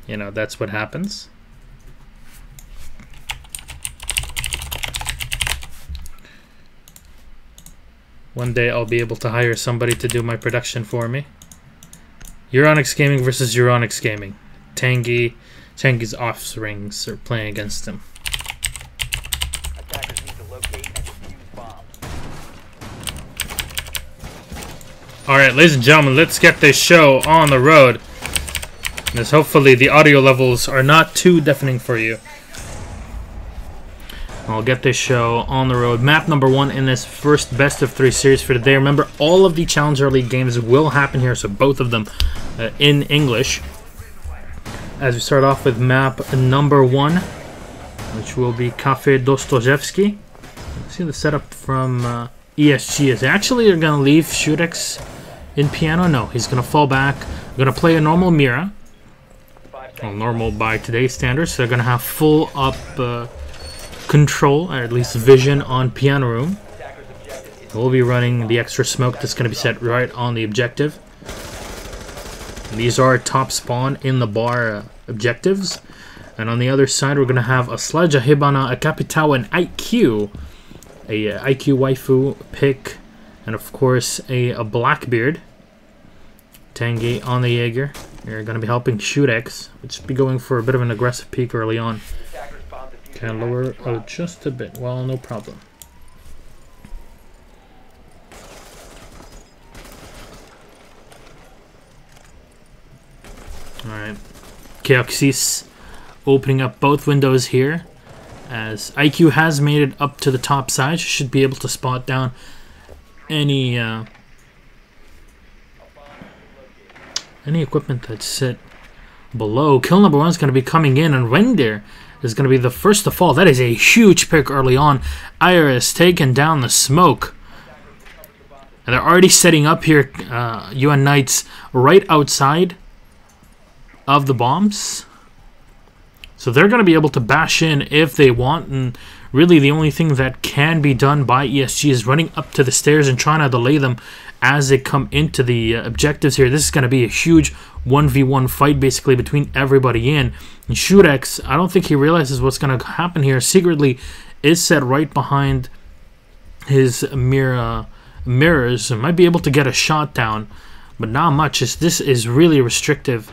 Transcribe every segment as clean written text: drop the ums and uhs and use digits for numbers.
you know, that's what happens. One day I'll be able to hire somebody to do my production for me. Euronics Gaming versus Euronics Gaming. Tangy's offsprings are playing against him. Attackers need to locate and defuse bombs. Alright, ladies and gentlemen, let's get this show on the road. As hopefully the audio levels are not too deafening for you. I'll get this show on the road. Map number 1 in this first best of 3 series for today. Remember, all of the Challenger League games will happen here, so both of them in English. As we start off with map number 1, which will be Cafe Dostoyevsky. See the setup from ESG is actually they're going to leave Shurex in piano. No, he's going to fall back. Going to play a normal Mira. Well, normal by today's standards. So they're going to have full up control, or at least vision on piano room. We'll be running the extra smoke that's going to be set right on the objective. And these are top spawn in the bar objectives. And on the other side, we're going to have a Sledge, a Hibana, a Capitao, an IQ, a IQ waifu pick, and of course a Blackbeard. Tangy on the Jaeger. You're going to be helping Shurex, which will be going for a bit of an aggressive peek early on. Can lower out just a bit. Well, no problem. Alright. Keoxys opening up both windows here. As IQ has made it up to the top side. Should be able to spot down any equipment that's sit below. Kill number 1 is going to be coming in, and Render is going to be the first to fall. That is a huge pick early on. Iris taking down the smoke. And they're already setting up here, unKnights, right outside of the bombs. So they're going to be able to bash in if they want. And really the only thing that can be done by ESG is running up to the stairs and trying to delay them as they come into the objectives here. This is going to be a huge 1v1 fight basically between everybody in. And Shurex, I don't think he realizes what's going to happen here. Secretly is set right behind his mirrors. And might be able to get a shot down, but not much. This is really restrictive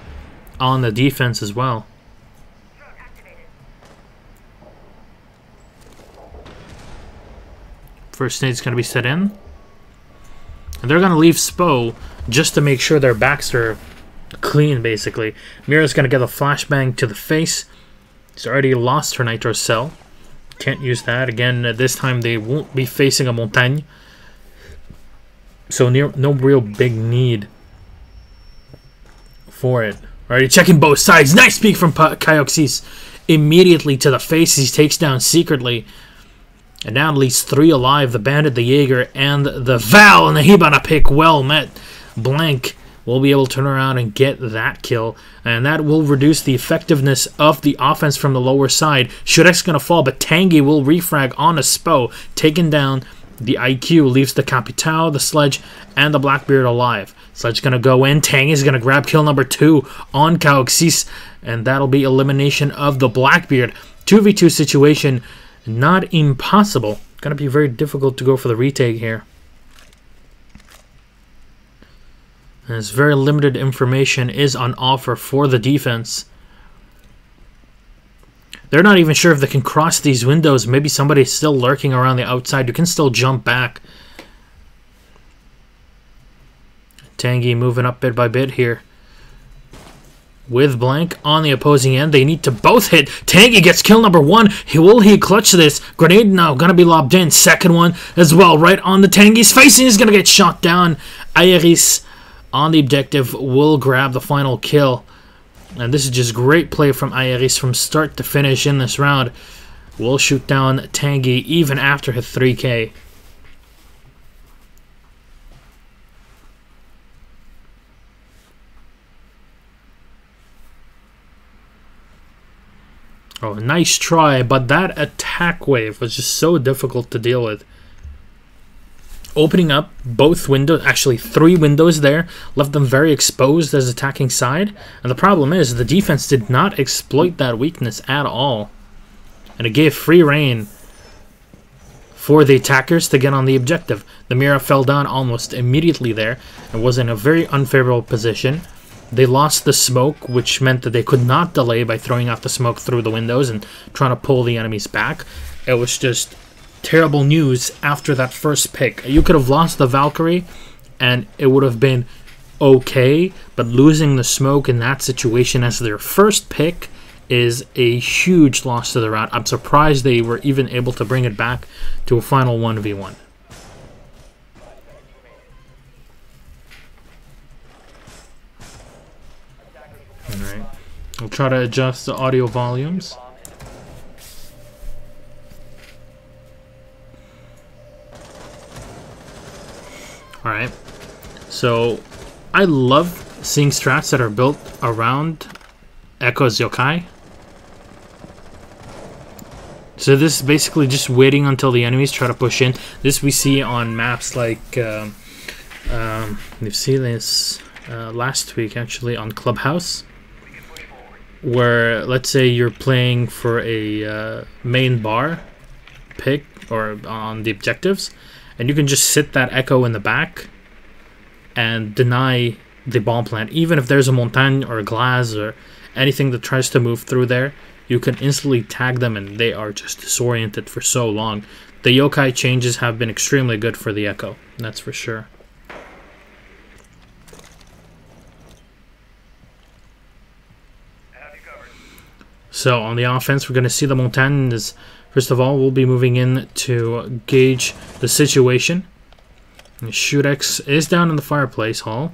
on the defense as well. First nade's going to be set in. And they're going to leave Spo just to make sure their backs are clean, basically. Mira's going to get a flashbang to the face. She's already lost her Nitro Cell. Can't use that. Again, this time they won't be facing a Montagne. So no real big need for it. Already checking both sides. Nice peek from Keoxys. Immediately to the face. He takes down secretly. And now at least 3 alive. The Bandit, the Jaeger, and the Val. And the Hibana pick well met. Blank will be able to turn around and get that kill. And that will reduce the effectiveness of the offense from the lower side. Shurek's going to fall, but Tangy will refrag on a Spo. Taking down the IQ. Leaves the Capitao, the Sledge, and the Blackbeard alive. Sledge going to go in. Tangy's going to grab kill number 2 on Keoxys. And that'll be elimination of the Blackbeard. 2v2 situation. Not impossible. Gonna be very difficult to go for the retake here. As very limited information is on offer for the defense. They're not even sure if they can cross these windows. Maybe somebody's still lurking around the outside. You can still jump back. Tangy moving up bit by bit here. With Blank on the opposing end. They need to both hit. Tangy gets kill number 1. Will he clutch this? Grenade now going to be lobbed in. Second one as well. Right on the Tangy's face. And he's going to get shot down. Iris on the objective will grab the final kill. And this is just great play from Iris from start to finish in this round. Will shoot down Tangy even after his 3K. Oh, nice try, but that attack wave was just so difficult to deal with. opening up both windows, actually 3 windows there, left them very exposed as attacking side. And the problem is the defense did not exploit that weakness at all. And it gave free reign for the attackers to get on the objective. The Mira fell down almost immediately there and was in a very unfavorable position. They lost the smoke, which meant that they could not delay by throwing out the smoke through the windows and trying to pull the enemies back. It was just terrible news after that first pick. You could have lost the Valkyrie and it would have been okay, but losing the smoke in that situation as their first pick is a huge loss to the round. I'm surprised they were even able to bring it back to a final 1v1. Alright, we'll try to adjust the audio volumes. Alright, so I love seeing strats that are built around Echo's yokai. So this is basically just waiting until the enemies try to push in. This we see on maps like, we've seen this last week actually on Clubhouse, where let's say you're playing for a main bar pick or on the objectives, and you can just sit that Echo in the back and deny the bomb plant. Even if there's a montagne or a glass or anything that tries to move through there, you can instantly tag them and they are just disoriented for so long. The yokai changes have been extremely good for the Echo, that's for sure. So on the offense, we're going to see the montagne is, first of all, we'll be moving in to gauge the situation. Shurex is down in the fireplace hall,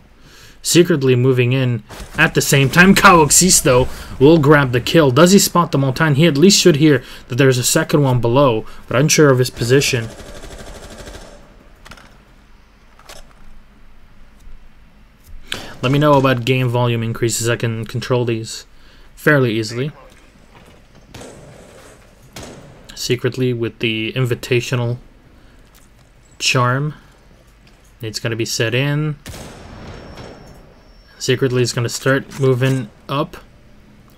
secretly moving in at the same time. Kaoxis, though, will grab the kill. Does he spot the montagne? He at least should hear that there's a second one below, but unsure of his position. Let me know about game volume increases. I can control these fairly easily. Secretly with the invitational charm, it's going to be set in. Secretly it's going to start moving up.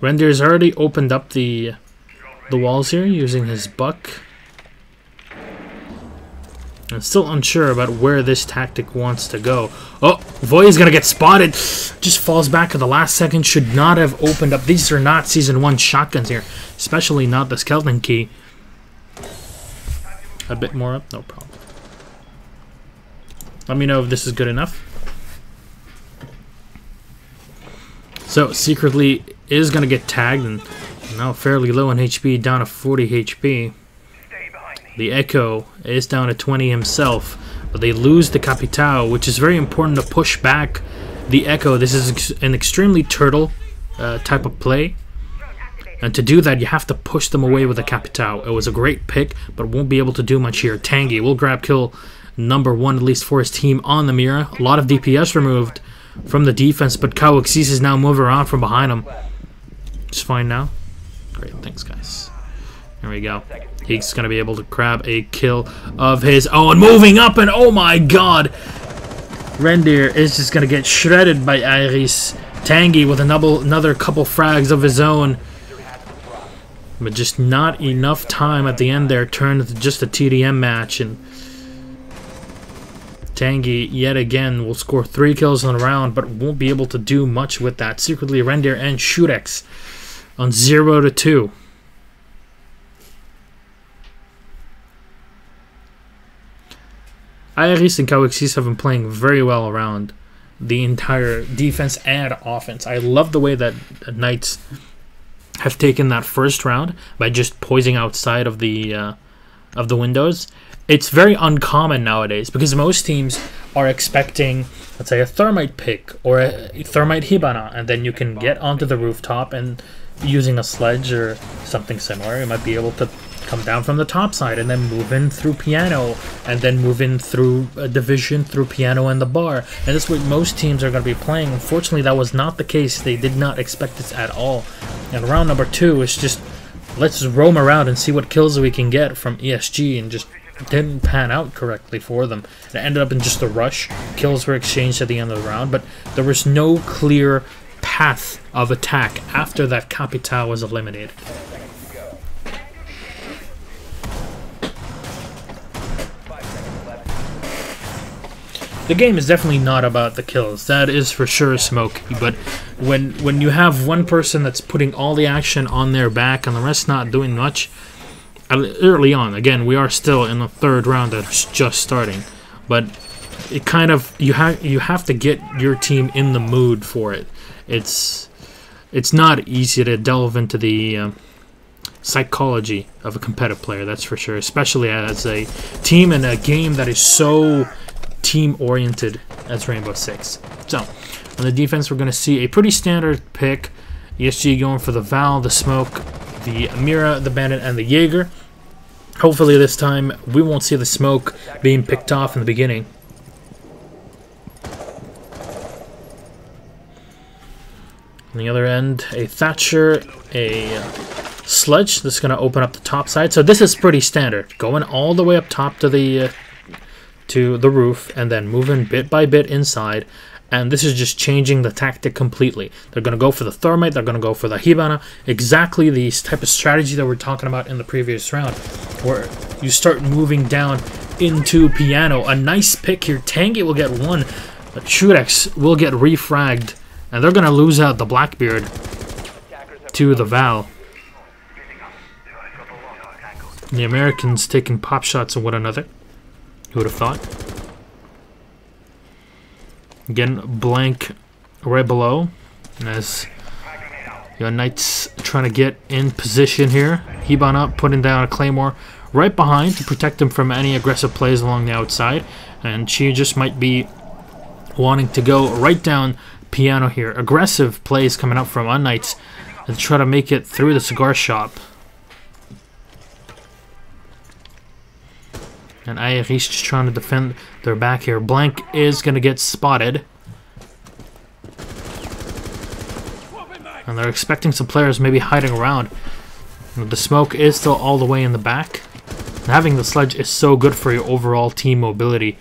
Rendir's already opened up the walls here using his buck. I'm still unsure about where this tactic wants to go. Oh, Voy is going to get spotted. Just falls back at the last second. Should not have opened up. These are not Season 1 shotguns here. Especially not the skeleton key. A bit more up? No problem. Let me know if this is good enough. So, secretly is going to get tagged and now fairly low in HP, down to 40 HP. The Echo is down to 20 himself, but they lose the Capitao, which is very important to push back the Echo. This is an extremely turtle type of play, and to do that you have to push them away with the Capitao. It was a great pick, but won't be able to do much here. Tangy will grab kill number 1, at least for his team, on the Mira. A lot of DPS removed from the defense, but Kaoxis is now moving around from behind him. It's fine now. Great, thanks guys. There we go. He's going to be able to grab a kill of his own. Moving up, and oh my god! Rendir is just going to get shredded by Iris. Tangy with another couple frags of his own. But just not enough time at the end there. Turned to just a TDM match. And Tangy, yet again, will score 3 kills in a round, but won't be able to do much with that. Secretly, Rendir and Shurex on 0-2. Iris and Kaoxis have been playing very well around the entire defense and offense. I love the way that Knights have taken that first round by just poising outside of the windows. It's very uncommon nowadays because most teams are expecting, let's say, a thermite pick or a thermite hibana, and then you can get onto the rooftop and using a sledge or something similar, you might be able to come down from the top side and then move in through piano and then move in through a division through piano and the bar. And that's what most teams are going to be playing. Unfortunately, that was not the case. They did not expect this at all. And round number 2 is just, let's roam around and see what kills we can get from ESG and just didn't pan out correctly for them. It ended up in just a rush. Kills were exchanged at the end of the round, but there was no clear path of attack after that Capital was eliminated. The game is definitely not about the kills. That is for sure smoky. But when you have one person that's putting all the action on their back and the rest not doing much, early on, again, we are still in the third round that's just starting. But it kind of you have to get your team in the mood for it. It's not easy to delve into the psychology of a competitive player, that's for sure. Especially as a team in a game that is so team-oriented as Rainbow Six. So, on the defense, we're going to see a pretty standard pick. ESG going for the Val, the Smoke, the Mira, the Bandit, and the Jaeger. Hopefully this time, we won't see the Smoke being picked off in the beginning. On the other end, a Thatcher, a Sludge. This is going to open up the top side. So this is pretty standard. Going all the way up top to the roof and then moving bit by bit inside, and this is just changing the tactic completely. They're going to go for the Thermite, they're going to go for the Hibana, exactly the type of strategy that we're talking about in the previous round, where you start moving down into Piano. A nice pick here. Tangy will get one, but Shurex will get refragged, and they're going to lose out the Blackbeard to the Val. The Americans taking pop shots at one another. Who would have thought? Again, blank right below. As unKnights trying to get in position here. Hibana up, putting down a Claymore right behind to protect him from any aggressive plays along the outside. And she just might be wanting to go right down Piano here. Aggressive plays coming up from unKnights and try to make it through the cigar shop. And Ayari's just trying to defend their back here. Blank is going to get spotted. And they're expecting some players maybe hiding around. The Smoke is still all the way in the back. And having the Sledge is so good for your overall team mobility.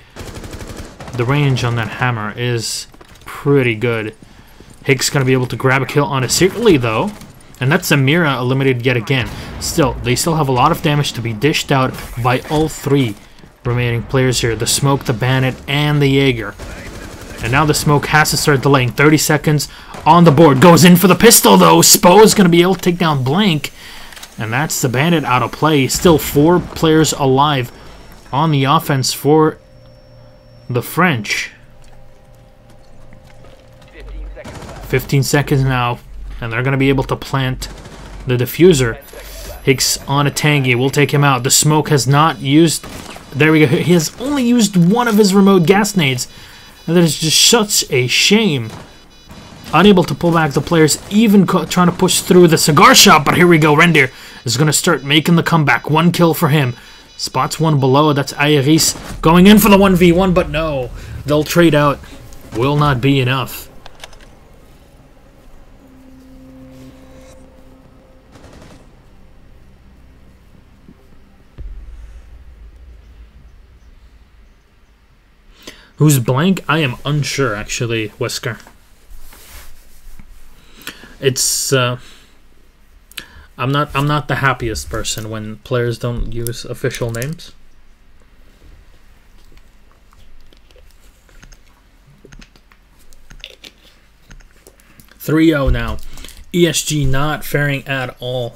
The range on that hammer is pretty good. Higgs going to be able to grab a kill on it secretly though. And that's Amira eliminated yet again. Still, they still have a lot of damage to be dished out by all three remaining players here. The Smoke, the Bandit, and the Jaeger. And now the Smoke has to start delaying. 30 seconds on the board. Goes in for the pistol though. Spo is going to be able to take down Blank. And that's the Bandit out of play. Still 4 players alive on the offense for the French. 15 seconds now. And they're going to be able to plant the diffuser. Hicks on a Tangy. We'll take him out. The Smoke has not used... There we go. He has only used one of his remote gas nades. And that is just such a shame. Unable to pull back the players, even trying to push through the cigar shop. But here we go. Rendir is going to start making the comeback. 1 kill for him. Spots one below. That's Ayaris going in for the 1v1. But no, they'll trade out. Will not be enough. Who's Blank? I am unsure, actually, Wesker. It's I'm not the happiest person when players don't use official names. (3-0) now. ESG not faring at all.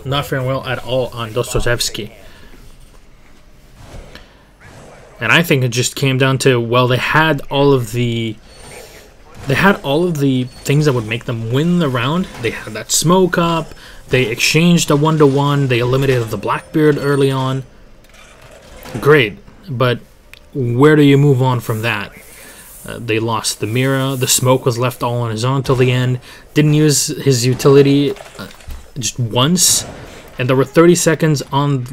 Not faring well at all on Dostoevsky. And I think it just came down to, well, they had all of the things that would make them win the round. They had that Smoke up. They exchanged a 1-to-1. They eliminated the Blackbeard early on. Great, but where do you move on from that? They lost the Mira. The Smoke was left all on his own till the end. Didn't use his utility just once. And there were 30 seconds on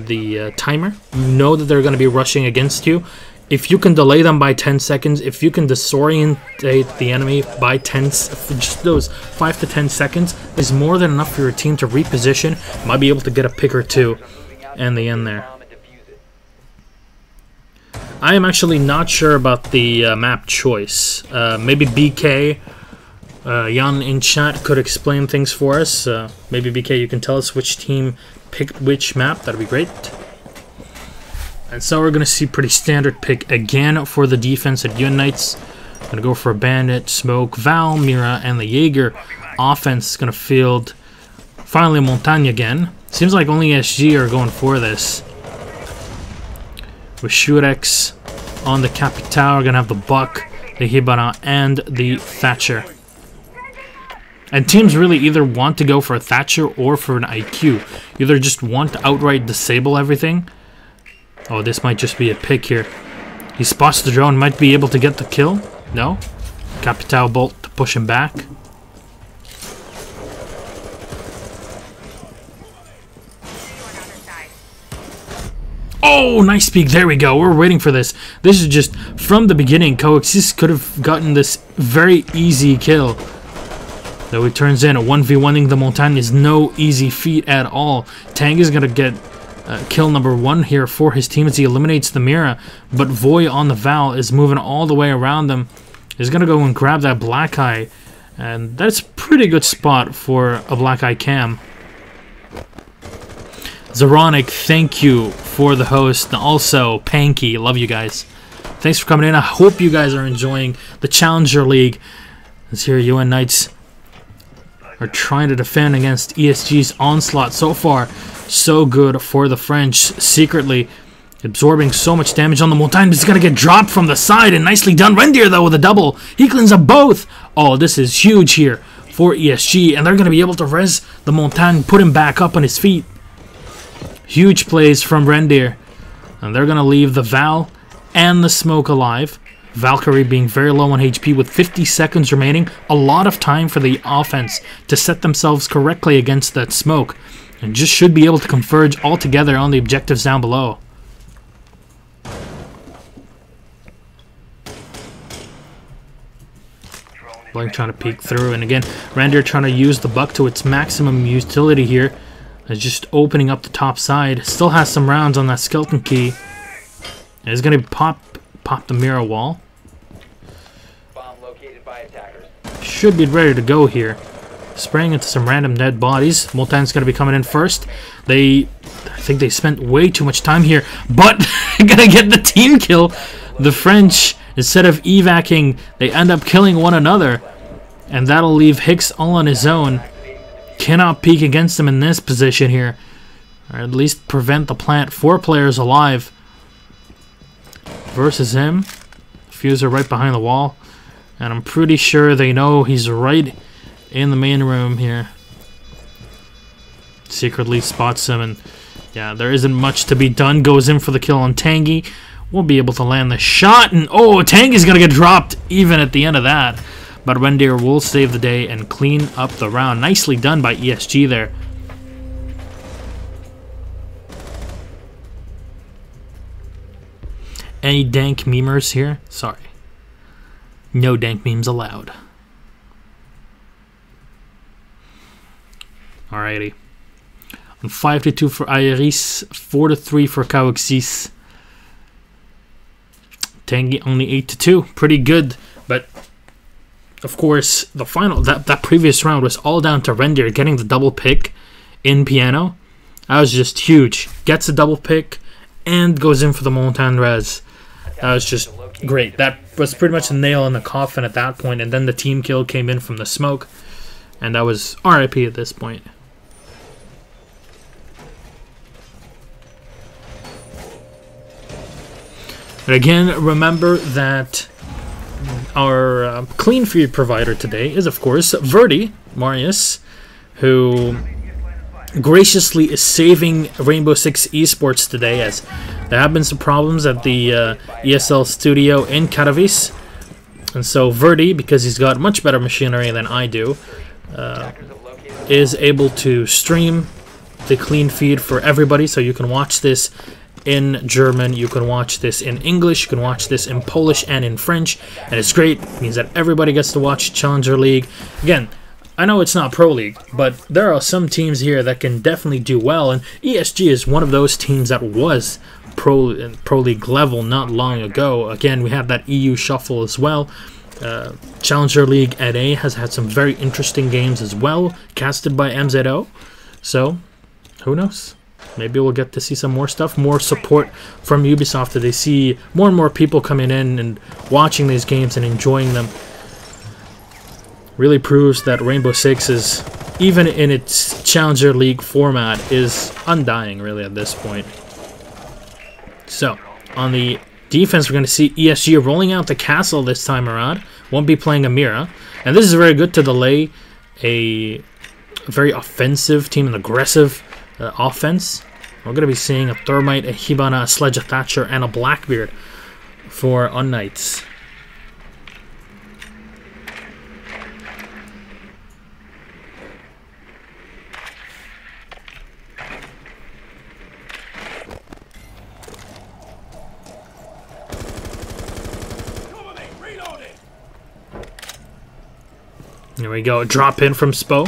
the timer. You know that they're going to be rushing against you. If you can delay them by 10 seconds, if you can disorientate the enemy by just those 5 to 10 seconds, is more than enough for your team to reposition. Might be able to get a pick or two in the end there. I am actually not sure about the map choice. Maybe BK, Jan in chat could explain things for us. Maybe BK, you can tell us which team picked which map. That'd be great. And so we're going to see pretty standard pick again for the defense at unKnights. Going to go for a Bandit, Smoke, Val, Mira, and the Jaeger. Offense is going to field finally Montagne again. Seems like only SG are going for this. With Shurex on the Capital, we're going to have the Buck, the Hibana, and the Thatcher. And teams really either want to go for a Thatcher or for an IQ. Either just want to outright disable everything. Oh, this might just be a pick here. He spots the drone, might be able to get the kill. No. Capital Bolt to push him back. Oh, nice peek. There we go. We're waiting for this. This is just, from the beginning, Coexist could have gotten this very easy kill. Though he turns in, a 1v1ing the Montagne is no easy feat at all. Tang is going to get kill number 1 here for his team as he eliminates the Mira. But Voy on the Val is moving all the way around them. He's going to go and grab that Black Eye. And that's a pretty good spot for a Black Eye cam. Euronics, thank you for the host. And also, Panky, love you guys. Thanks for coming in. I hope you guys are enjoying the Challenger League. As here, unKnights are trying to defend against ESG's onslaught. So far, so good for the French. Secretly absorbing so much damage on the Montagne. He's going to get dropped from the side, and nicely done. Rendir, though, with a double. He cleans up both. Oh, this is huge here for ESG, and they're going to be able to res the Montagne, put him back up on his feet. Huge plays from Rendir. And they're going to leave the Val and the Smoke alive. Valkyrie being very low on HP with 50 seconds remaining. A lot of time for the offense to set themselves correctly against that Smoke. And just should be able to converge all together on the objectives down below. Blink trying to peek through. And again, Rendir trying to use the Buck to its maximum utility here. It's just opening up the top side. Still has some rounds on that skeleton key. And it's going to pop the Mira wall. Bomb located by attackers. Should be ready to go here. Spraying into some random dead bodies. Moltan's going to be coming in first. I think they spent way too much time here. But going to get the team kill. The French, instead of evacing, they end up killing one another. And that'll leave Hicks all on his own. Cannot peek against him in this position here. Or at least prevent the plant. 4 players alive versus him. Fuser right behind the wall. And I'm pretty sure they know he's right in the main room here. Secretly spots him, and yeah, there isn't much to be done. Goes in for the kill on Tangy. Won't be able to land the shot, and oh, Tangy's gonna get dropped even at the end of that. But Rendir will save the day and clean up the round. Nicely done by ESG there. Any dank memers here? Sorry. No dank memes allowed. Alrighty. 5-2 for Iris, 4-3 for Coexist. Tangy only 8-2. Pretty good, but of course, the final that previous round was all down to Rendir getting the double pick in piano. That was just huge. Gets a double pick and goes in for the Montagne res. That was just great. That was pretty much a nail in the coffin at that point. And then the team kill came in from the Smoke, and that was RIP at this point. But again, remember that our clean feed provider today is, of course, Verdi, Marius, who graciously is saving Rainbow Six Esports today, as there have been some problems at the ESL studio in Katowice. And so Verdi, because he's got much better machinery than I do, is able to stream the clean feed for everybody, so you can watch this in German, you can watch this in English, you can watch this in Polish and in French, and it's great. It means that everybody gets to watch Challenger League. Again, I know it's not Pro League, but there are some teams here that can definitely do well, and ESG is one of those teams that was Pro League level not long ago. Again, we have that EU shuffle as well. Challenger League at A has had some very interesting games as well, casted by MZO. So, who knows? Maybe we'll get to see some more stuff, more support from Ubisoft as they see more and more people coming in and watching these games and enjoying them. Really proves that Rainbow Six is, even in its Challenger League format, is undying really at this point. So, on the defense, we're going to see ESG rolling out the castle this time around. Won't be playing Amira. And this is very good to delay a very offensive team, an aggressive offense. We're going to be seeing a Thermite, a Hibana, a Sledge, a Thatcher, and a Blackbeard for unKnights. There we go. Drop in from Spo.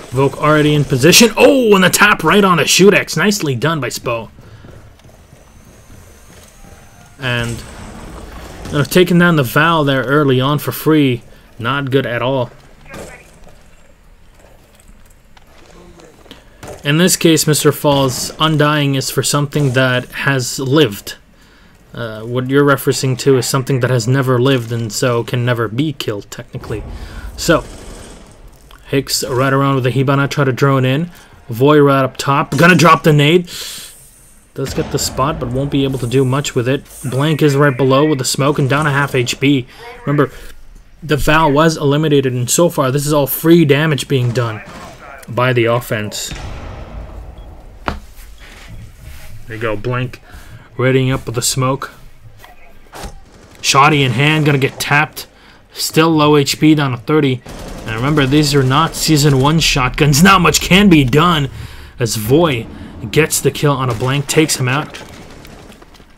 Voke already in position. Oh, and the tap right on a Shootex. Nicely done by Spo. And taking down the Val there early on for free. Not good at all. In this case, Mr. Falls, Undying is for something that has lived. What you're referencing to is something that has never lived and so can never be killed, technically. So, Hicks right around with the Hibana, try to drone in. Voy right up top, gonna drop the nade. Does get the spot, but won't be able to do much with it. Blank is right below with the smoke and down a half HP. Remember, the Val was eliminated, and so far this is all free damage being done by the offense. There you go, Blank readying up with the smoke. Shoddy in hand, gonna get tapped. Still low HP, down to 30. And remember, these are not Season 1 shotguns. Not much can be done as Voy gets the kill on a Blank, takes him out.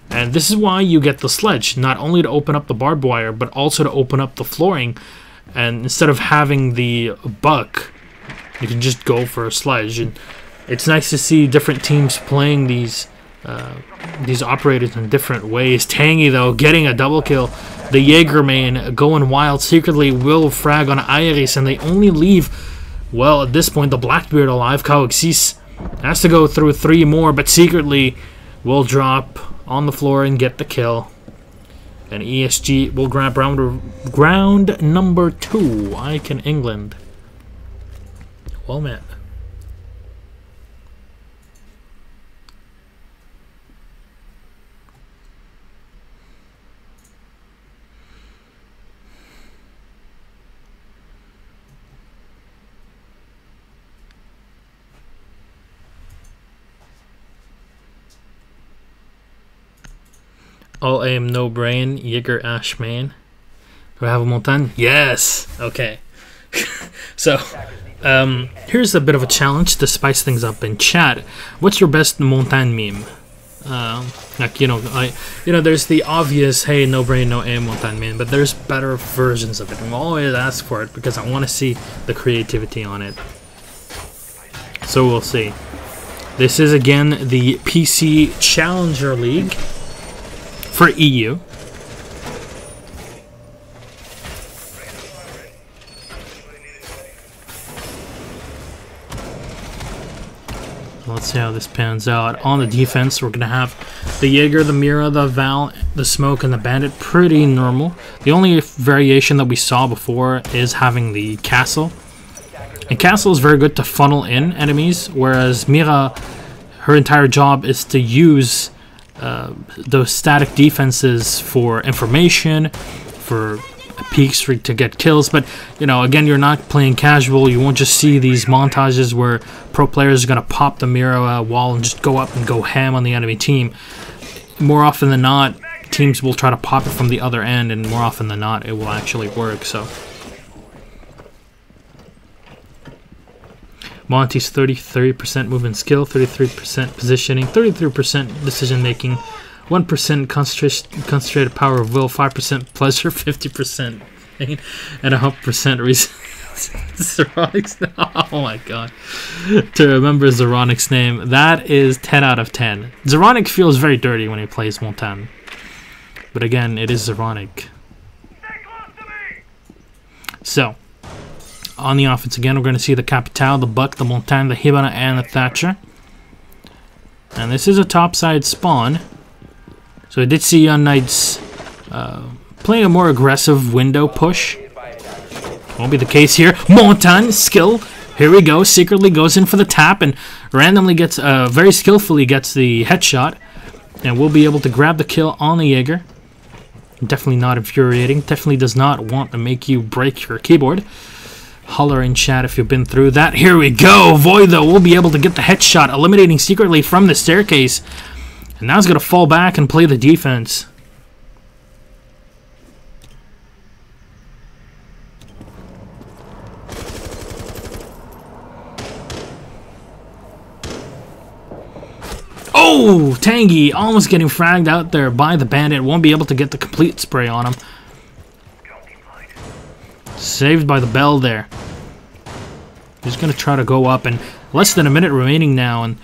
And this is why you get the Sledge. Not only to open up the barbed wire, but also to open up the flooring. And instead of having the buck, you can just go for a Sledge. And it's nice to see different teams playing these operators in different ways. Tangy, though, getting a double kill. The Jaeger main going wild secretly will frag on Iris, and they only leave, well, at this point, the Blackbeard alive. Kauxis has to go through 3 more, but secretly will drop on the floor and get the kill. And ESG will grab round number 2. Ike in England. Well met. All aim, no brain, Jaeger Ashman. Do I have a Montagne? Yes! Okay. So, here's a bit of a challenge to spice things up in chat. What's your best Montagne meme? Like, there's the obvious, hey, no brain, no aim, Montagne meme, but there's better versions of it. And we'll always ask for it because I want to see the creativity on it. So we'll see. This is, again, the PC Challenger League for EU. Let's see how this pans out. On the defense, we're going to have the Jaeger, the Mira, the Val, the Smoke, and the Bandit. Pretty normal. The only variation that we saw before is having the Castle. And Castle is very good to funnel in enemies, whereas Mira, her entire job is to use those static defenses for information, for a peak streak to get kills. But, again, you're not playing casual. You won't just see these montages where pro players are going to pop the Mira wall and just go up and go ham on the enemy team. More often than not, teams will try to pop it from the other end, and more often than not, it will actually work. So Monty's 33% movement skill, 33% positioning, 33% decision making, 1% concentrated power of will, 5% pleasure, 50% pain, and 100% Zeronic's. Oh my god. To remember Zeronic's name. That is 10 out of 10. Zeronic feels very dirty when he plays Montagne. But again, it is Zeronic. So, on the offense again, we're going to see the Capital, the Buck, the Montagne, the Hibana, and the Thatcher. And this is a topside spawn. So I did see unKnights playing a more aggressive window push. Won't be the case here. Montagne, skill. Here we go. Secretly goes in for the tap and randomly gets, very skillfully gets the headshot. And we'll be able to grab the kill on the Jaeger. Definitely not infuriating. Definitely does not want to make you break your keyboard. Holler in chat if you've been through that. Here we go. Void, though, will be able to get the headshot, eliminating secretly from the staircase. And now he's going to fall back and play the defense. Oh, Tangy almost getting fragged out there by the bandit. Won't be able to get the complete spray on him. Saved by the bell there. He's going to try to go up, and less than a minute remaining now, and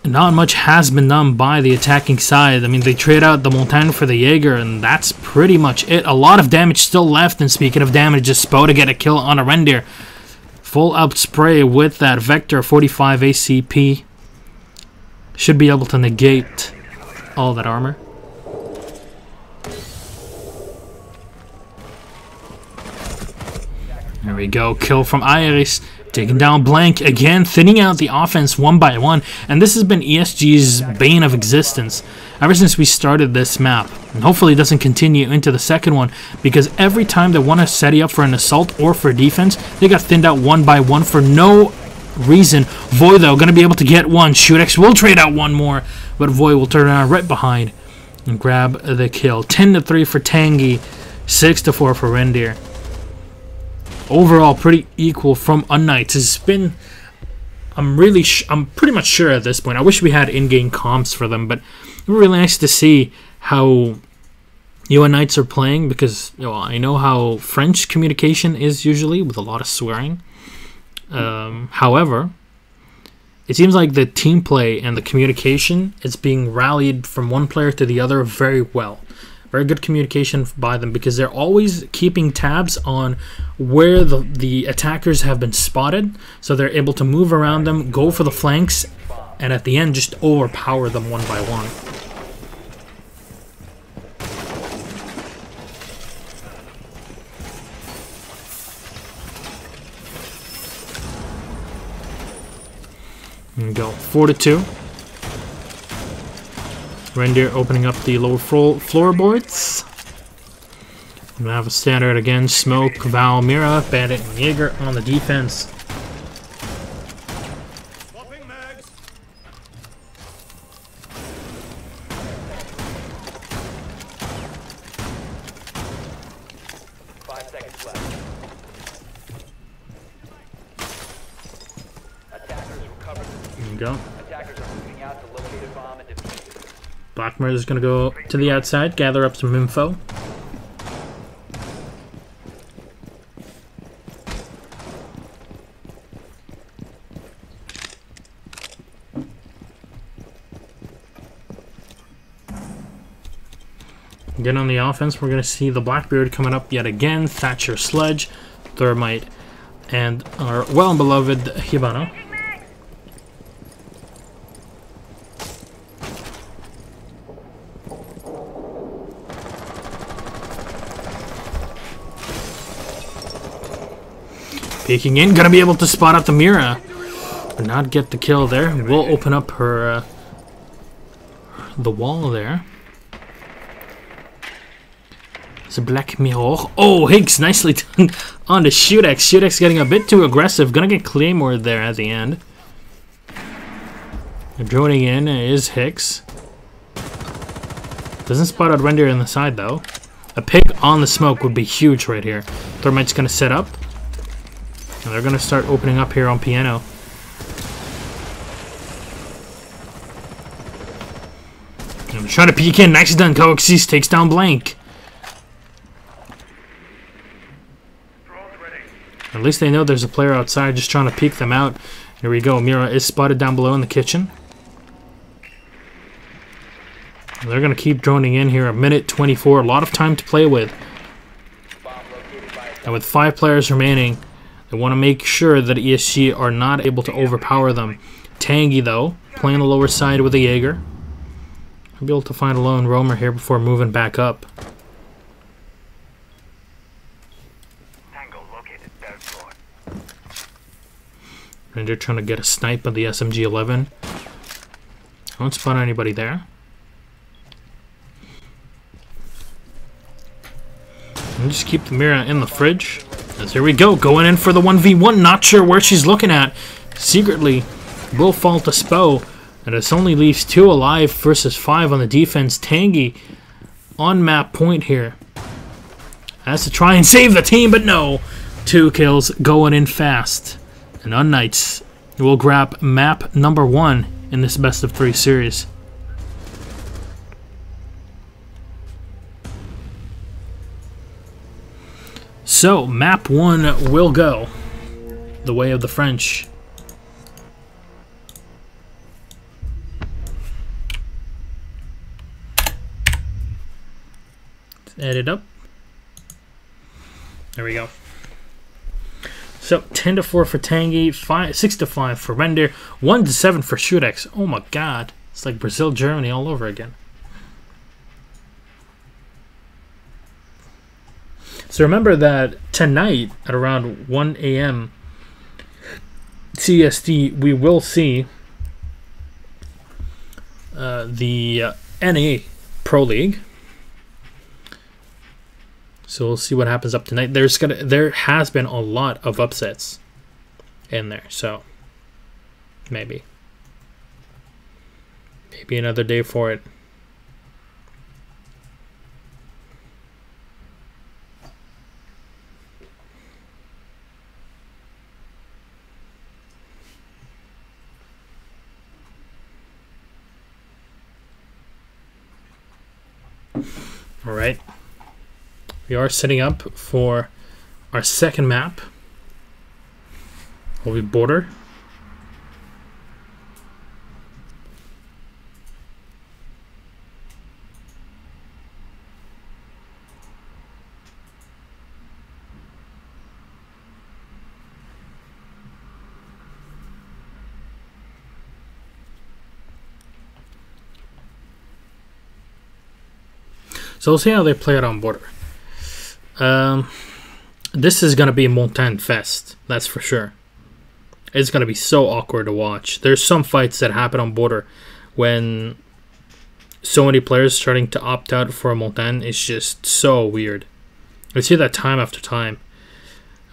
not much has been done by the attacking side. I mean, they trade out the Montagne for the Jaeger, and that's pretty much it. A lot of damage still left, and speaking of damage, just Spo to get a kill on a reindeer. Full out spray with that Vector 45 ACP. Should be able to negate all that armor. There we go, kill from Iris, taking down Blank again, thinning out the offense one by one, and this has been ESG's bane of existence ever since we started this map, and hopefully it doesn't continue into the second one, because every time they want to set you up for an assault or for defense, they got thinned out one by one for no reason. Void, though, gonna be able to get one. Shootex will trade out one more, but Void will turn around right behind and grab the kill. 10-3 for Tangy, 6-4 for Reindeer. Overall, pretty equal from unKnights. It's been, I'm pretty much sure at this point. I wish we had in-game comps for them, but it's really nice to see how unKnights are playing, because I know how French communication is usually with a lot of swearing. However, it seems like the team play and the communication is being rallied from one player to the other very well. Very good communication by them, because they're always keeping tabs on where the attackers have been spotted, so they're able to move around them, go for the flanks, and at the end just overpower them one by one. There we go, 4-2. Reindeer opening up the lower floorboards. I'm gonna have a standard again. Smoke, Val, Mira, Bandit, and Jaeger on the defense. Swapping mags. 5 seconds left. Attackers recovered. There we go. Attackers are moving out to locate a bomb and defuse it. Black Murder's gonna go to the outside, gather up some info. Again on the offense, we're gonna see the Blackbeard coming up yet again. Thatcher, Sledge, Thermite, and our well beloved Hibana. Peeking in, gonna be able to spot out the Mira, but not get the kill there. We'll open up her the wall there. It's a Black Mirror. Oh, Higgs, nicely done on the Shootex. Shootex getting a bit too aggressive. Gonna get Claymore there at the end. Droning in is Higgs. Doesn't spot out Render on the side though. A pick on the smoke would be huge right here. Thermite's gonna set up. And they're going to start opening up here on piano. I'm trying to peek in. Nicely done. Coaxis takes down Blank. At least they know there's a player outside just trying to peek them out. Here we go. Mira is spotted down below in the kitchen. They're going to keep droning in here. 1:24. A lot of time to play with. And with 5 players remaining, they want to make sure that ESG are not able to overpower them. Tangy, though, playing the lower side with a Jaeger. I'll be able to find a lone roamer here before moving back up. And they're trying to get a snipe of the SMG-11. I don't spot anybody there. And just keep the Mira in the fridge. As here we go, going in for the 1v1. Not sure where she's looking at. Secretly will fall to Spo. And this only leaves 2 alive versus 5 on the defense. Tangy on map point here. Has to try and save the team, but no. 2 kills going in fast. And unKnights will grab map number 1 in this best of 3 series. So, map 1 will go the way of the French. Let's add it up. There we go. So 10-4 for Tangy, 6-5 for Render, 1-7 for Shurex. Oh my god, it's like Brazil, Germany all over again. So remember that tonight at around 1 a.m. CST, we will see the NA Pro League. So we'll see what happens up tonight. There has been a lot of upsets in there, so maybe another day for it. All right. We are setting up for our second map. Will be border. So we'll see how they play it on border. This is going to be a Montagne Fest, that's for sure. It's going to be so awkward to watch. There's some fights that happen on border when so many players starting to opt out for a Montagne. It's just so weird. I see that time after time.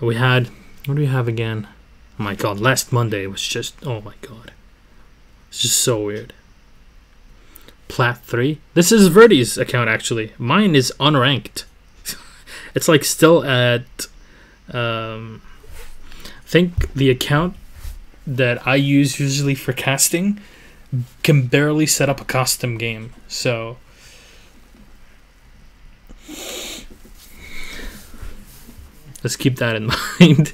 We had, what do we have again? Oh my god, last Monday was just, oh my god. It's just so weird. Plat 3. This is Verdi's account actually. Mine is unranked. It's like still at, I think the account that I use usually for casting can barely set up a custom game. So let's keep that in mind.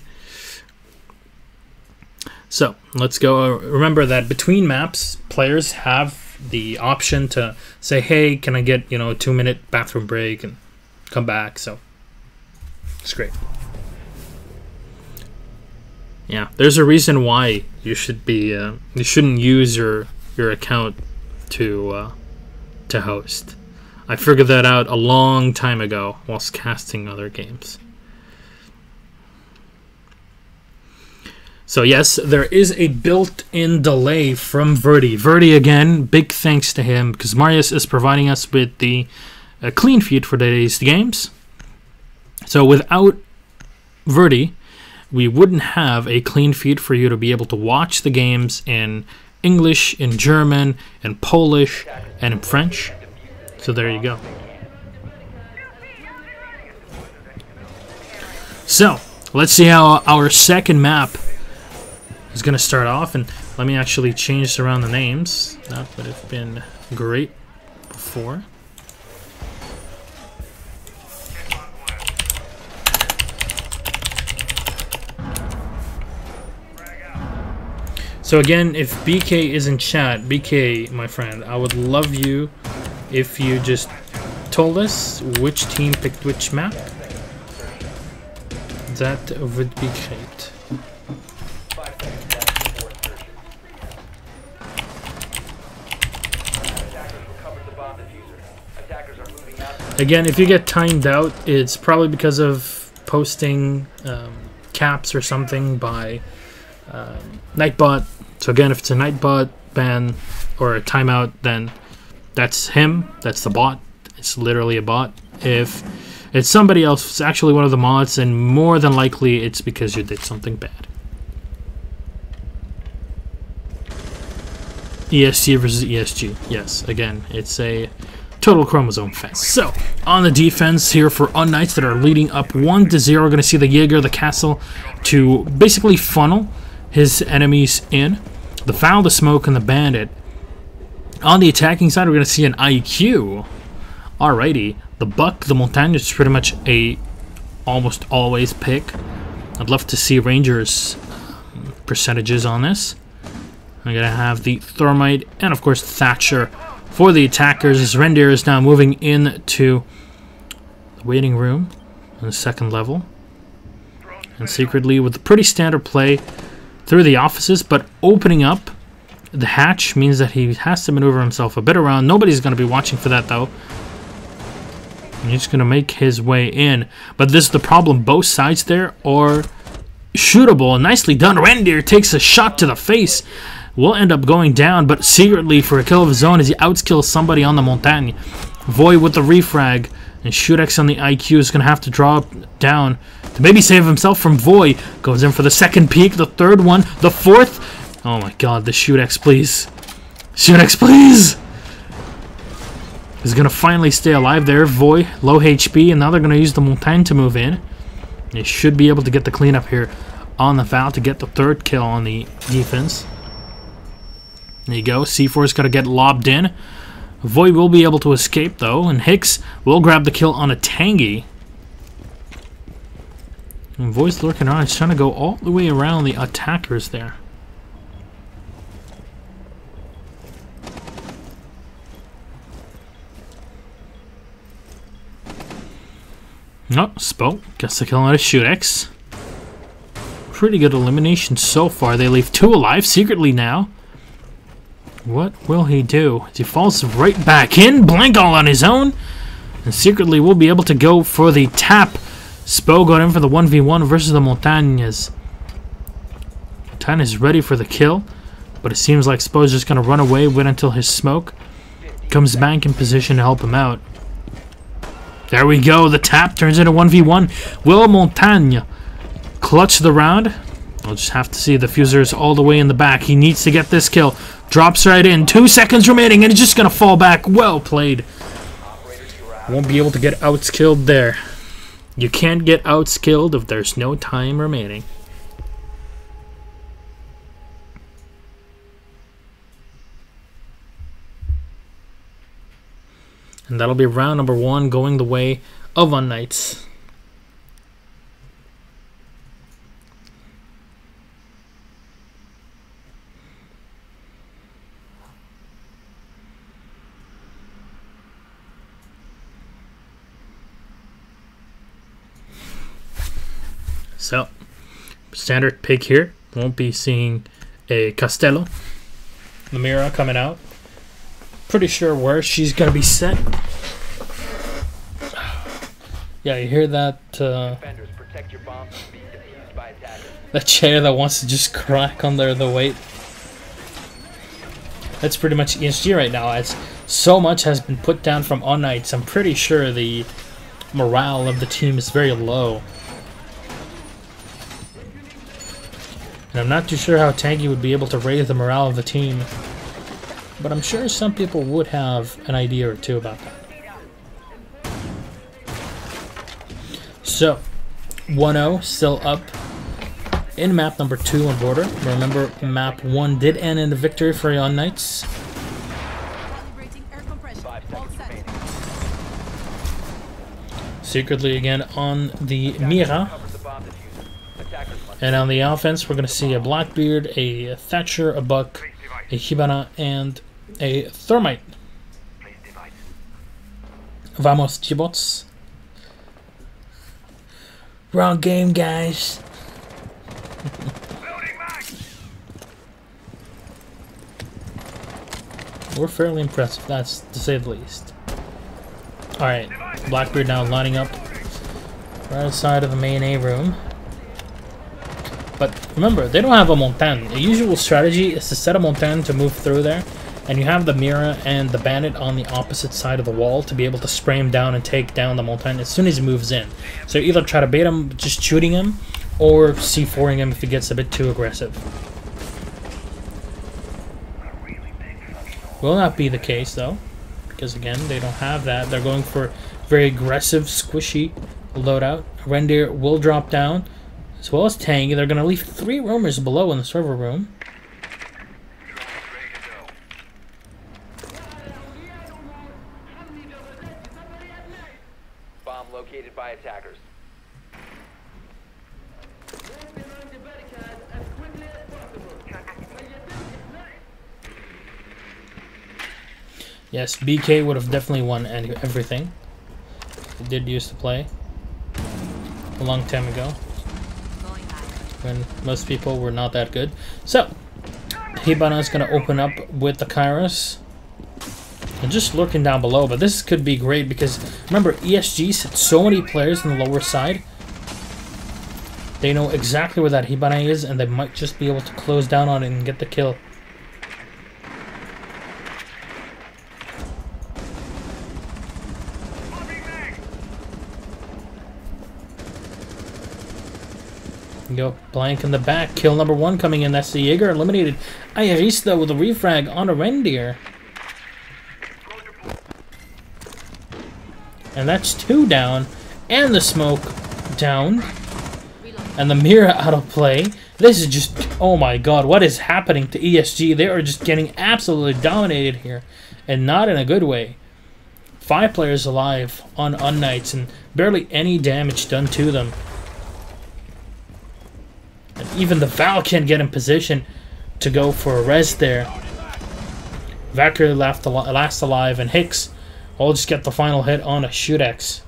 So let's go. Remember that between maps, players have the option to say, hey, can I get, a 2-minute bathroom break and come back. So it's great. Yeah, there's a reason why you should be you shouldn't use your account to host. I figured that out a long time ago whilst casting other games. So yes, there is a built-in delay from Verdi. Verdi again, big thanks to him because Marius is providing us with the clean feed for today's games. So without Verdi, we wouldn't have a clean feed for you to be able to watch the games in English, in German, in Polish, and in French. So there you go. So let's see how our second map is going to start off. And let me actually change around the names. That would have been great before. So again, if BK is in chat, BK, my friend, I would love you if you just told us which team picked which map. That would be great. Again, if you get timed out, it's probably because of posting caps or something by Nightbot. So again, if it's a Nightbot ban or a timeout, then that's him. That's the bot. It's literally a bot. If it's somebody else, it's actually one of the mods, and more than likely it's because you did something bad. ESG versus ESG. Yes, again, it's a total chromosome fence. So, on the defense here for unKnights that are leading up 1-0, we're going to see the Jaeger, the Castle, to basically funnel his enemies in. The Foul, the Smoke, and the Bandit. On the attacking side, we're going to see an IQ. Alrighty. The Buck, the Montagne is pretty much a almost always pick. I'd love to see Rangers percentages on this. I'm going to have the Thermite and, of course, Thatcher for the attackers, as Rendir is now moving into the waiting room on the second level. And secretly, with a pretty standard play through the offices, but opening up the hatch means that he has to maneuver himself a bit around. Nobody's going to be watching for that, though. And he's going to make his way in. But this is the problem. Both sides there are shootable. Nicely done. Rendir takes a shot to the face. Will end up going down, but secretly for a kill of his own as he outskills somebody on the Montagne. Void with the refrag, and Shudex on the IQ is going to have to drop down to maybe save himself from Void. Goes in for the second peek, the third one, the fourth. Oh my god, the Shudex, please. Shudex, please! He's going to finally stay alive there. Void, low HP, and now they're going to use the Montagne to move in. They should be able to get the cleanup here on the Foul to get the third kill on the defense. There you go. C4's got to get lobbed in. Void will be able to escape, though, and Hicks will grab the kill on a Tangy. And Void's lurking around. He's trying to go all the way around the attackers there. Oh, Spoke gets the kill on a Shudex. Pretty good elimination so far. They leave 2 alive secretly now. What will he do? He falls right back in. Blank all on his own. And secretly will be able to go for the tap. Spo got in for the 1v1 versus the Montagnes. Montagne is ready for the kill. But it seems like Spo's just going to run away, wait until his smoke comes back in position to help him out. There we go. The tap turns into 1v1. Will Montagne clutch the round? We'll just have to see. The Fuser's all the way in the back. He needs to get this kill. Drops right in. 2 seconds remaining, and he's just going to fall back. Well played. Won't be able to get outskilled there. You can't get outskilled if there's no time remaining. And that'll be round number 1 going the way of unKnights. So, standard pick here. Won't be seeing a Castello. Lamira coming out. Pretty sure where she's going to be set. Yeah, you hear that? That chair that wants to just crack under the weight. That's pretty much ESG right now, as so much has been put down from unKnights. I'm pretty sure the morale of the team is very low. And I'm not too sure how Tanky would be able to raise the morale of the team. But I'm sure some people would have an idea or two about that. So, 1-0 still up in map number 2 on border. Remember, map 1 did end in a victory for unKnights. Secretly again on the Mira. And on the offense, we're going to see a Blackbeard, a Thatcher, a Buck, a Hibana, and a Thermite. Vamos, Chibots. Wrong game, guys. We're fairly impressive, that's to say the least. Alright, Blackbeard now lining up right outside of the main A room. But remember, they don't have a Montagne. The usual strategy is to set a Montagne to move through there, and you have the Mira and the Bandit on the opposite side of the wall to be able to spray him down and take down the Montagne as soon as he moves in. So either try to bait him just shooting him, or C4ing him if he gets a bit too aggressive. Will not be the case though, because again, they don't have that. They're going for very aggressive, squishy loadout. Reindeer will drop down, as well as Tang. They're going to leave 3 roamers below in the server room. Bomb located by attackers. Yes, BK would have definitely won everything. He did used to play a long time ago, when most people were not that good. So, Hibana is going to open up with the Kairos. And just lurking down below, but this could be great because, remember, ESG set so many players on the lower side. They know exactly where that Hibana is, and they might just be able to close down on it and get the kill. Go blank in the back. Kill number 1 coming in. That's the Jaeger eliminated. Ayarista with a refrag on a Reindeer. And that's 2 down. And the smoke down. And the Mira out of play. This is just... oh my god, what is happening to ESG? They are just getting absolutely dominated here. And not in a good way. 5 players alive on unKnights and barely any damage done to them. And even the Val can't get in position to go for a res there. Valkyrie last alive, and Hicks will just get the final hit on a Shootex.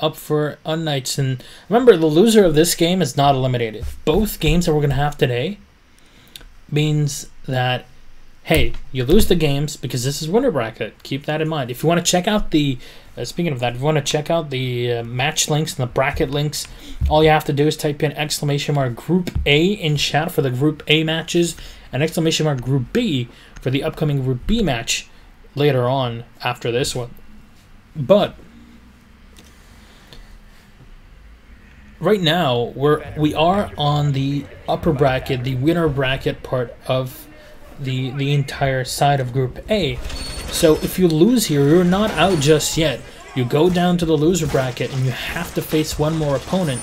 Up for unKnights, and remember, the loser of this game is not eliminated. Both games that we're going to have today means that, hey, you lose the games because this is winner bracket. Keep that in mind. If you want to check out the, speaking of that, if you want to check out the match links and the bracket links, all you have to do is type in ! Group A in chat for the Group A matches, and ! Group B for the upcoming Group B match later on after this one. But right now, we are on the upper bracket, the winner bracket part of the entire side of Group A. So if you lose here, you're not out just yet. You go down to the loser bracket and you have to face one more opponent.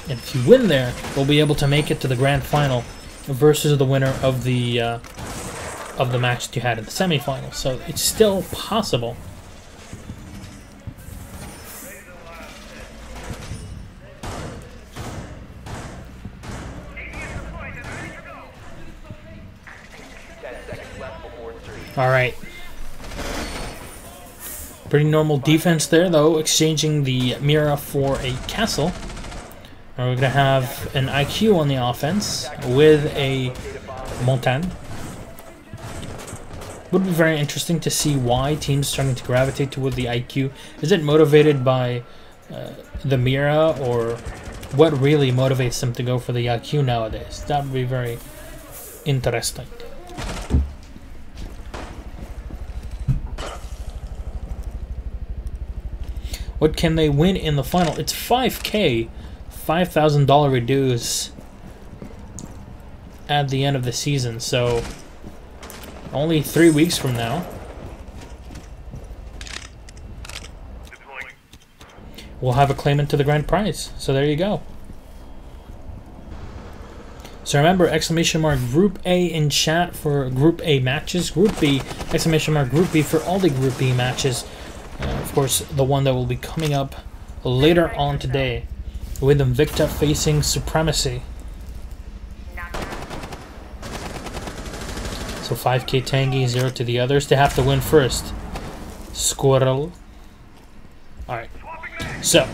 And if you win there, we'll be able to make it to the grand final versus the winner of the match that you had in the semifinal. So it's still possible. Alright. Pretty normal defense there, though, exchanging the Mira for a Castle. And we're going to have an IQ on the offense with a Montagne. Would be very interesting to see why teams starting to gravitate toward the IQ. Is it motivated by the Mira, or what really motivates them to go for the IQ nowadays? That would be very interesting. What can they win in the final? It's 5K, $5,000 reduce at the end of the season, so only 3 weeks from now. We'll have a claimant to the grand prize, so there you go. So remember, exclamation mark Group A in chat for Group A matches. Group B, exclamation mark Group B for all the Group B matches. Of course, the one that will be coming up later on today with Invicta facing Supremacy. So 5k Tangy, 0 to the others. They have to win first. Squirrel. Alright. So.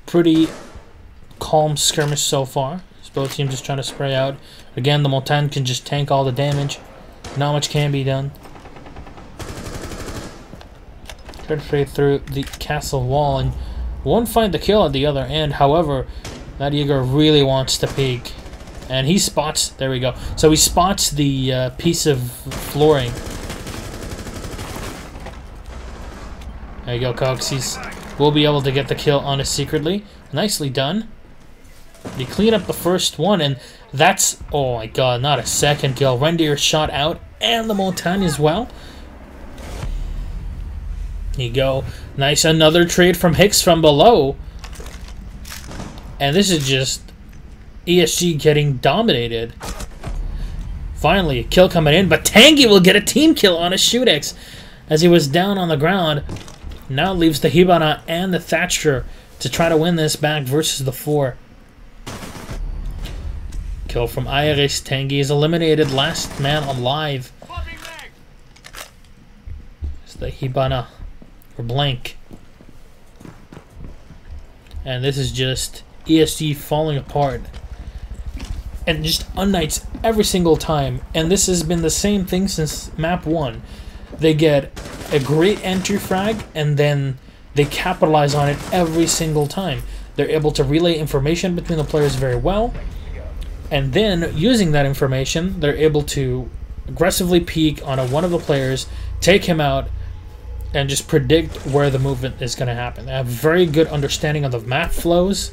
Pretty calm skirmish so far. Both teams just trying to spray out. Again, the Montagne can just tank all the damage. Not much can be done. Try to trade through the castle wall and won't find the kill at the other end. However, that Jaeger really wants to peek. And he spots, there we go. So he spots the piece of flooring. There you go, Coxie's will be able to get the kill on it secretly. Nicely done. They clean up the first one, and that's, oh my god, not a second kill. Rendier shot out, and the Montagne as well. There you go. Nice, another trade from Hicks from below. And this is just ESG getting dominated. Finally, a kill coming in, but Tangy will get a team kill on a Shootex as he was down on the ground. Now leaves the Hibana and the Thatcher to try to win this back versus the 4. Kill from Iris. Tangy is eliminated. Last man alive. It's the Hibana for blank. And this is just ESG falling apart. And just unKnights every single time. And this has been the same thing since map 1. They get a great entry frag and then they capitalize on it every single time. They're able to relay information between the players very well. And then, using that information, they're able to aggressively peek on one of the players, take him out, and just predict where the movement is going to happen. They have very good understanding of the map flows.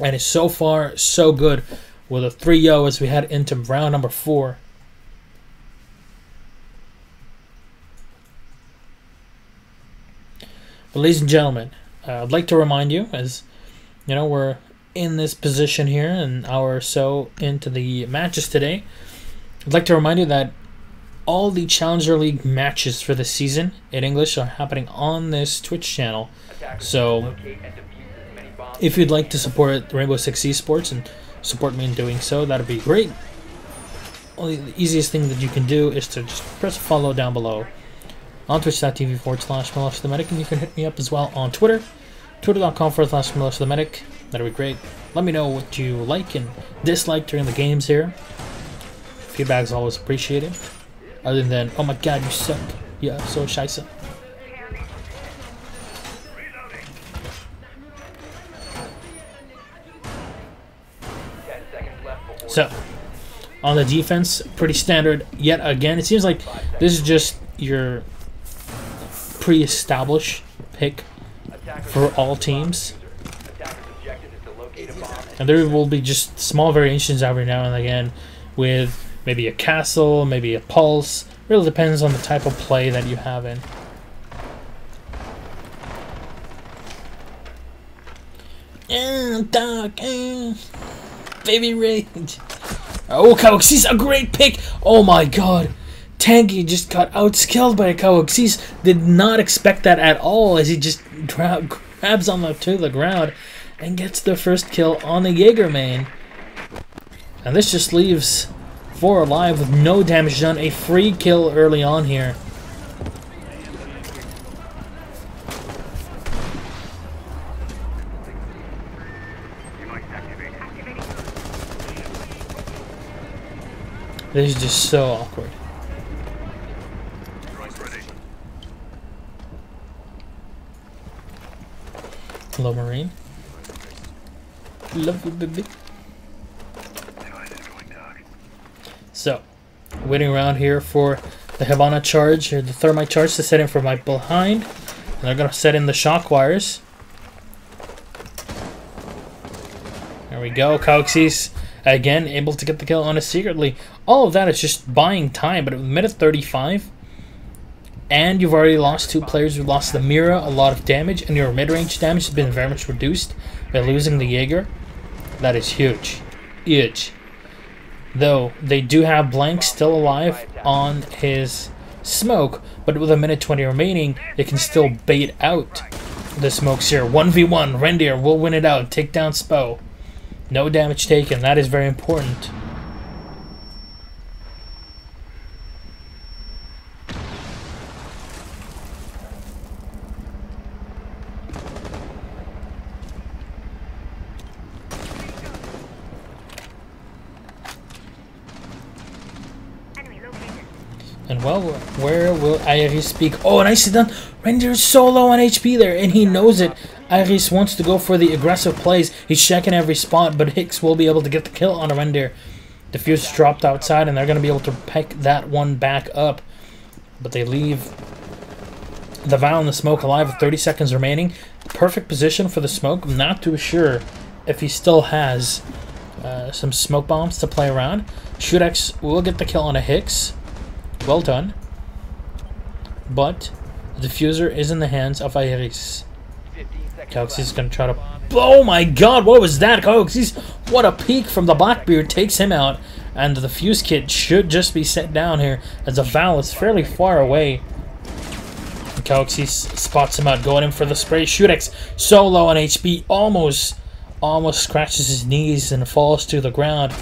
And it's so far so good with a 3-0 as we head into round number 4. But ladies and gentlemen, I'd like to remind you, as you know, we're in this position here, an hour or so into the matches today. I'd like to remind you that all the Challenger League matches for the season in English are happening on this Twitch channel. So if you'd like to support Rainbow Six Esports and support me in doing so, that'd be great. Only the easiest thing that you can do is to just press follow down below on twitch.tv/MilishTheMedic, and you can hit me up as well on Twitter, twitter.com/MilishTheMedic. That'd be great. Let me know what you like and dislike during the games here. Feedback is always appreciated. Other than, oh my god, you suck. Yeah, so scheisse. So, on the defense, pretty standard yet again. It seems like this is just your pre-established pick for all teams. And there will be just small variations every now and again with maybe a castle, maybe a pulse. Really depends on the type of play that you have in. Dog, baby rage. Oh, Coaxis, a great pick. Oh my god. Tangy just got outskilled by Coaxis. Did not expect that at all as he just grabs on to the ground and gets the first kill on the Jaeger main. And this just leaves 4 alive with no damage done. A free kill early on here. This is just so awkward. Hello, Marine. Love you, baby. So, waiting around here for the Havana charge, or the thermite charge to set in from my behind. And they're going to set in the shock wires. There we go. Coxie's again able to get the kill on it secretly. All of that is just buying time, but at minute 35. and you've already lost 2 players. You lost the Mira, a lot of damage, and your mid-range damage has been very much reduced by losing the Jaeger. That is huge. Huge. Though, they do have Blank still alive on his smoke, but with a minute 20 remaining, they can still bait out the smokes here. 1v1, Reindeer will win it out, take down Spo. No damage taken, that is very important. And well, where will Iris speak? Oh, nicely done. Reindeer is so low on HP there, and he knows it. Iris wants to go for the aggressive plays. He's checking every spot, but Hicks will be able to get the kill on a Reindeer. Diffuse dropped outside, and they're going to be able to pick that one back up. But they leave the Val in the smoke alive with 30 seconds remaining. Perfect position for the smoke. I'm not too sure if he still has some smoke bombs to play around. Shurex will get the kill on a Hicks. Well done. But the diffuser is in the hands of Iris. Galaxy's gonna try to... Oh my god, what was that? Galaxy's... What a peek from the Blackbeard takes him out. And the fuse kit should just be set down here, as the Val is fairly far away. Galaxy spots him out, going in for the spray. Shurex so low on HP, almost scratches his knees and falls to the ground.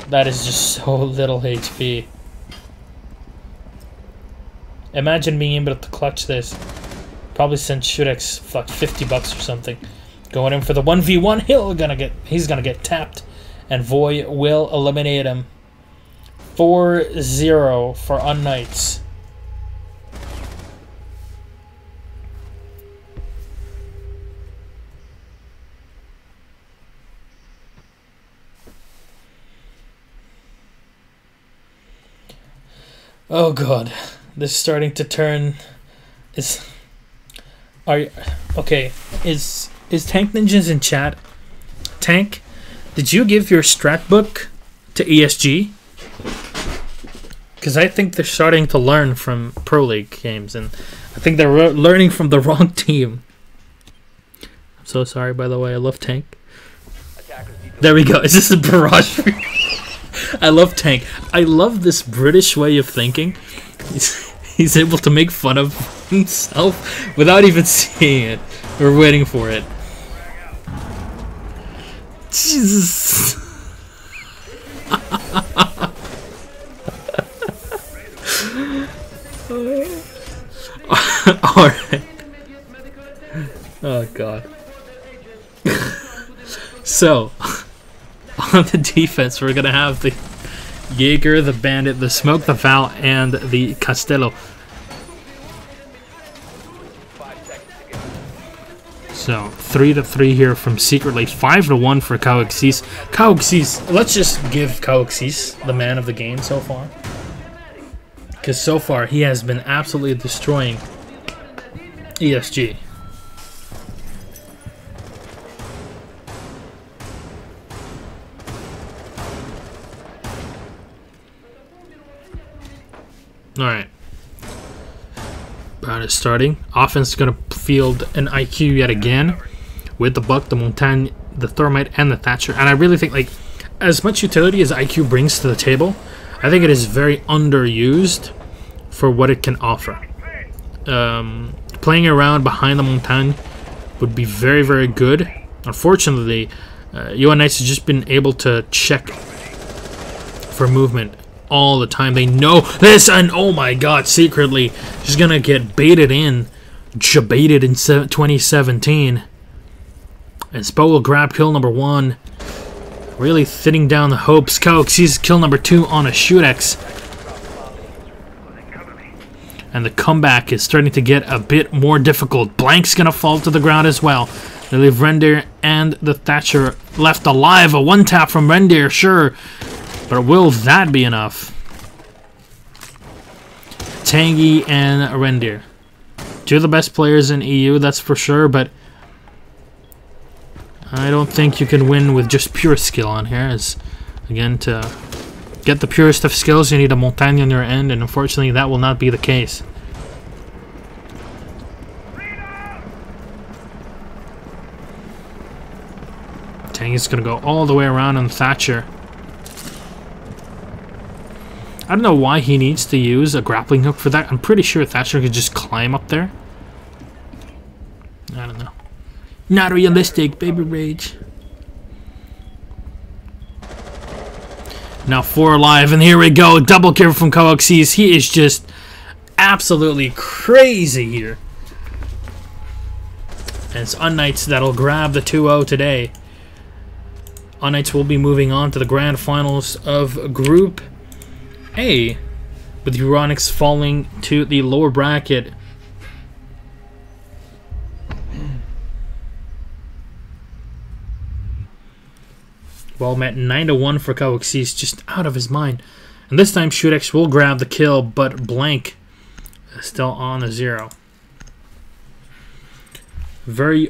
That is just so little HP. Imagine being able to clutch this. Probably send Shurex fuck $50 or something. Going in for the 1v1. He's gonna get tapped, and Voy will eliminate him. 4-0 for unKnights. Oh god, this is starting to turn. Okay? Is Tank Ninjas in chat? Tank, did you give your strat book to ESG? Because I think they're starting to learn from Pro League games, and I think they're learning from the wrong team. I'm so sorry, by the way. I love Tank. There we go. Is this a barrage? I love Tank. I love this British way of thinking. He's able to make fun of himself without even seeing it or waiting for it. Jesus. Alright. Oh god. So, on the defense, we're gonna have the Jaeger, the Bandit, the Smoke, the Val, and the Castello. So 3-3 here from Secretly, 5-1 for Kauxis. Kauxis, let's just give Kauxis the man of the game so far, because so far he has been absolutely destroying ESG. Alright. Brown is starting. Offense is going to field an IQ yet again with the Buck, the Montagne, the Thermite, and the Thatcher. And I really think, like, as much utility as IQ brings to the table, I think it is very underused for what it can offer. Playing around behind the Montagne would be very, very good. Unfortunately, UNKnights has just been able to check for movement all the time. They know this, and oh my god, Secretly just gonna get baited in, jebaited in 2017. And Spo will grab kill number 1, really thinning down the hopes. Coke sees kill number 2 on a Shurex, and the comeback is starting to get a bit more difficult. Blank's gonna fall to the ground as well. They leave Reindeer and the Thatcher left alive. A one-tap from Reindeer, sure. But will that be enough? Tangy and Reindeer. 2 of the best players in EU, that's for sure, but I don't think you can win with just pure skill on here. As again, to get the purest of skills, you need a Montagne on your end, and unfortunately that will not be the case. Tang is going to go all the way around on Thatcher. I don't know why he needs to use a grappling hook for that. I'm pretty sure Thatcher could just climb up there. I don't know. Not realistic, baby rage. Now 4 alive, and here we go. Double kill from Coaxes. He is just absolutely crazy here. And it's unKnights that'll grab the 2-0 today. unKnights will be moving on to the grand finals of Group A, with Euronics falling to the lower bracket. Well met, 9-1 for Coaxes, just out of his mind. And this time Shudex will grab the kill, but Blank is still on the 0. Very